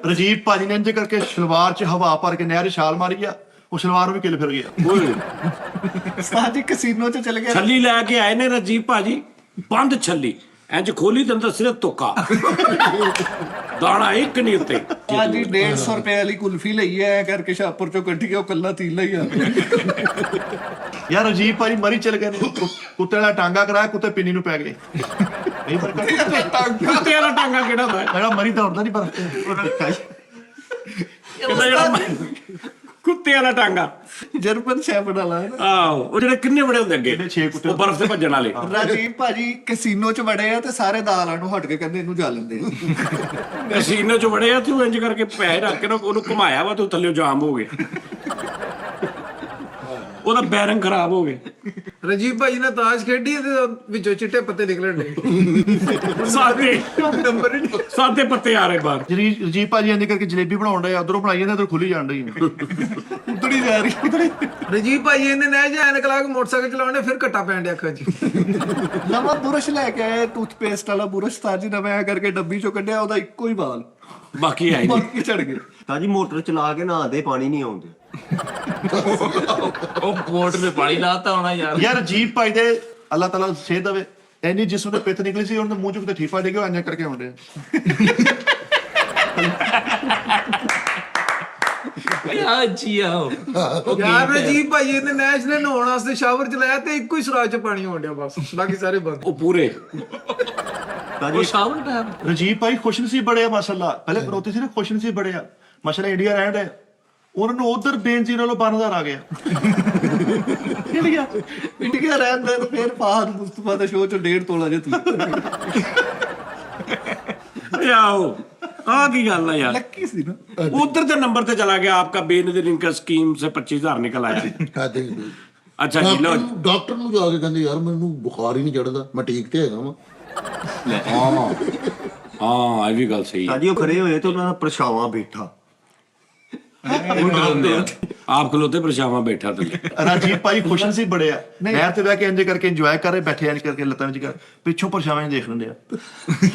ਰਜੀਵ ਭਾਜੀ ਨੇ ਇੰਜ ਕਰਕੇ ਸਲਵਾਰ 'ਚ ਹਵਾ ਭਰ ਕੇ ਨਹਿਰ 'ਚ ਛਾਲ ਮਾਰੀ ਆ, ਉਹ ਸਲਵਾਰ ਵੀ ਕਿੱਲ ਫਿਰ ਗਿਆ। ਓਏ ਉਸਤਾਦ ਜੀ ਕਸੀਨੋ 'ਚ ਚਲੇ ਗਏ। ਛੱਲੀ ਲੈ ਕੇ ਆਏ ਨੇ ਰਜੀਵ ਭਾਜੀ, ਬੰਦ ਛੱਲੀ ਇੰਜ ਖੋਲੀ ਤੇ ਅੰਦਰ ਸਿਰਫ ਤੁੱਕਾ ਦਾਣਾ ਇੱਕ ਨਹੀਂ ਉੱਤੇ। ਉਸਤਾਦ ਜੀ 150 ਰੁਪਏ ਵਾਲੀ ਕੁਲਫੀ ਲਈ ਐ ਕਰਕੇ ਸ਼ਾਹਪੁਰ ਚੋਂ ਕੱਢੀ ਕੇ ਉਹ ਕੱਲਾ ਤੀਲਾ ਹੀ ਆ। ਯਾਰ ਰਜੀਵ ਭਾਜੀ ਮਰੀ ਚਲ ਗਏ ਨੇ, ਕੁੱਤੇ ਵਾਲਾ ਟਾਂਗਾ ਕਰਾਇਆ, ਕੁੱਤੇ ਪਿੰਨੀ ਨੂੰ ਪੈ ਗਏ। ਨਹੀਂ ਪਰ ਕੁੱਤੇ ਵਾਲਾ ਟਾਂਗਾ ਕਿਹੜਾ ਹੁੰਦਾ? ਜਿਹੜਾ ਮਰੀ ਦੌੜਦਾ ਨਹੀਂ ਪਰ ਇਹਦਾ ਜਿਹੜਾ ਕੁੱਤੇ ਵਾਲਾ ਟਾਂਗਾ, ਜਰਮਨ ਸ਼ੈਫਰਡ ਵਾਲਾ ਹੈ ਨਾ। ਆਹੋ ਉਹ ਜਿਹੜੇ ਕਿੰਨੇ ਬੜੇ ਹੁੰਦੇ ਅੱਗੇ, ਜਿਹੜੇ 6 ਕੁੱਤੇ ਉਹ ਬਰਫ਼ ਤੇ ਭੱਜਣ ਵਾਲੇ। ਰਾਜੀਵ ਭਾਜੀ ਕਸੀਨੋ 'ਚ ਵੜੇ ਆ ਤੇ ਸਾਰੇ ਦਾਲਾਂ ਨੂੰ ਹਟ ਕੇ ਕਹਿੰਦੇ ਇਹਨੂੰ ਜਾ ਲੈਂਦੇ ਆ। ਕਸੀਨੋ ਚ ਵੜੇ ਆ, ਤੂੰ ਇੰਜ ਕਰਕੇ ਪੈਸੇ ਰੱਖ ਕੇ ਨਾ ਉਹਨੂੰ ਘੁਮਾਇਆ ਵਾ, ਤੂੰ ਥੱਲੇ ਜਾਮ ਹੋ ਗਿਆ, ਉਹਦਾ ਬੈਰਿੰਗ ਖਰਾਬ ਹੋ ਗਿਆ। ਰਜੀਵ ਭਾਈ ਨੇ ਤਾਸ਼ ਖੇਡੀ ਤੇ ਵਿੱਚੋਂ ਚਿੱਟੇ ਪੱਤੇ ਨਿਕਲਣ ਡੇ। ਸਾਦੇ ਪੱਤੇ ਆ ਰਹੇ ਬਾਹਰ। ਜਿਹੜੀ ਰਜੀਵ ਭਾਜੀ ਇੰਜ ਕਰਕੇ ਜਲੇਬੀ ਬਣਾਉਣ ਡਏ, ਉਧਰੋਂ ਬਣਾਈ ਜਾਂਦੇ, ਉਧਰ ਖੁੱਲੀ ਜਾਣ ਡਈ। ਉਤੜੀ ਜਾ ਰਹੀ। ਰਜੀਵ ਭਾਈ ਇਹਨੇ ਨਹਿ ਜਾ ਐਨਕ ਲਾ ਕੇ ਮੋਟਰਸਾਈਕਲ ਚਲਾਉਣੇ, ਫਿਰ ਘੱਟਾ ਪੈਣ ਡਿਆ ਅੱਖਾਂ 'ਚ। ਨਵਾਂ ਬੁਰਸ਼ ਲੈ ਕੇ ਆਏ, ਟੂਥਪੇਸਟ ਵਾਲਾ ਬੁਰਸ਼। ਉਸਤਾਦ ਜੀ ਨਵਾਂ ਕਰਕੇ ਡੱਬੀ 'ਚੋਂ ਕੱਢਿਆ, ਉਹਦਾ ਇੱਕੋ ਹੀ ਬਾਲ, ਬਾਕੀ ਆਈ ਨਹੀਂ। ਬਾਕੀ ਝੜ ਗਏ। ਤਾਜੀ ਮੋਟਰ ਚਲਾ ਕੇ ਨਹਾਦੇ ਪਾਣੀ ਨਹੀਂ ਆਉਂਦੇ। ਉਹ ਮੋਟਰ ਤੇ ਪਾਣੀ ਲਾਤਾ ਹੋਣਾ ਯਾਰ। ਯਾਰ ਰਜੀਵ ਭਾਈ ਦੇ ਅੱਲਾਹ ਤਾਲਾ ਸਿਹਤ ਦੇਵੇ, ਇੰਨੀ ਜਿਸਮ ਦੇ ਪਿੱਤ ਨਿਕਲੀ ਸੀ, ਉਹਨੇ ਮੂੰਹ ਚੋਂ ਕਿਤੇ ਠੀਫਾ ਡਿੱਗਿਆ, ਇੰਜ ਕਰਕੇ ਆਉਂਦੇ। ਯਾਰ ਜੀ ਆਓ ਯਾਰ ਰਜੀਵ ਭਾਈ ਇਹਨੇ ਨਹਿ ਨੇ ਨਹਾਉਣ ਵਾਸਤੇ ਸ਼ਾਵਰ ਚਲਾਇਆ ਤੇ ਇੱਕੋ ਹੀ ਸੁਰਾਖ 'ਚ ਪਾਣੀ ਆਉਣ ਡਿਆ, ਬਸ ਬਾਕੀ ਸਾਰੇ ਬੰਦ। ਉਹ ਪੂਰੇ ਉਹ ਸ਼ਾਮ ਨੂੰ ਟਾਈਮ ਰਜੀਵ ਭਾਈ ਖੁਸ਼ ਨਸੀਬ ਬੜੇ ਆ ਮਾਸ਼ਾਅੱਲਾ। ਪਹਿਲੇ ਪਰੋਤੇ ਸੀ ਨਾ, ਖੁਸ਼ ਨਸੀਬ ਬੜੇ ਆ ਮਾਸ਼ਾਅੱਲਾ। ਇੰਡੀਆ ਰਹਿਣ ਡਏ, ਉਹਨਾਂ ਨੂੰ ਉਧਰ ਬੇਨਜ਼ੀਰ ਨਾਲੋਂ 12,000 ਆ ਗਿਆ। ਇੰਡੀਆ ਰਹਿੰਦਾ ਤੇ ਫਿਰ ਫਾਹਦ ਮੁਸਤਫਾ ਦੇ ਸ਼ੋਅ 'ਚ 1.5 ਤੋਲਾ ਜੇ ਤੂੰ ਆਓ। ਆ ਕੀ ਗੱਲ ਆ ਯਾਰ, ਲੱਕੀ ਸੀ ਨਾ। उधर से नंबर से चला गया आपका बेनजीर इनका स्कीम से 25,000 निकल आया। अच्छा जी लो। ਡਾਕਟਰ ਨੂੰ ਜਾ ਕੇ ਕਹਿੰਦੇ ਯਾਰ ਮੈਨੂੰ ਬੁਖਾਰ ਹੀ ਨਹੀਂ ਚੜਦਾ, ਮੈਂ ਠੀਕ ਤੇ ਹੈਗਾ ਵਾ। हाँ ये भी गल सही है। ਤਾਜੀ ਉਹ ਖੜੇ ਹੋਏ ਤੇ ਉਹਨਾਂ ਦਾ ਪਰਛਾਵਾਂ ਬੈਠਾ। आप खलोते परछावां बैठा था। ਰਾਜੀਵ ਭਾਈ ਖੁਸ਼ ਨਸੀਬ ਬੜੇ ਆ, ਨਹਿਰ ਤੇ ਬਹਿ ਕੇ ਇੰਜ ਕਰਕੇ ਇੰਜੋਏ ਕਰ ਰਹੇ, ਬੈਠੇ ਇੰਜ ਕਰਕੇ ਲੱਤਾਂ ਵਿੱਚ ਕਰ, ਪਿੱਛੋਂ ਪਰਛਾਵਾਂ ਦੇਖ ਲੈਂਦੇ ਆ।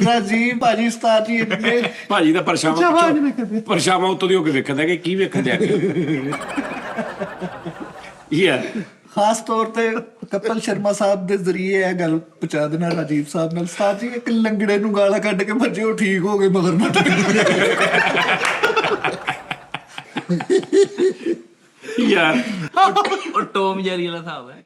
ਰਾਜੀਵ ਭਾਜੀ ਉਸਤਾਦ ਜੀ ਇੰਨੇ ਭਾਜੀ ਦਾ ਪਰਛਾਵਾਂ ਉੱਤੋਂ ਦੀ ਹੋ ਕੇ ਵੇਖਦਾ ਕਿ ਕੀ ਵੇਖਦੇ ਆ। ਯਾਰ ਖਾਸ ਤੌਰ ਤੇ ਕਪਲ ਸ਼ਰਮਾ ਸਾਹਿਬ ਦੇ ਜ਼ਰੀਏ ਇਹ ਗੱਲ ਪਹੁੰਚਾ ਦੇਣਾ ਰਾਜੀਵ ਸਾਹਿਬ ਨਾਲ। ਉਸਤਾਦ ਜੀ ਇੱਕ ਲੰਗੜੇ ਨੂੰ ਗਾਲਾਂ ਕੱਢ ਕੇ ਭੱਜੇ, ਉਹ ਠੀਕ ਹੋ ਗਏ ਮਗਰ ਨਾ। ਯਾਰ ਉਹ ਟੋਮ ਜੈਰੀ ਵਾਲਾ ਹਿਸਾਬ ਹੈ।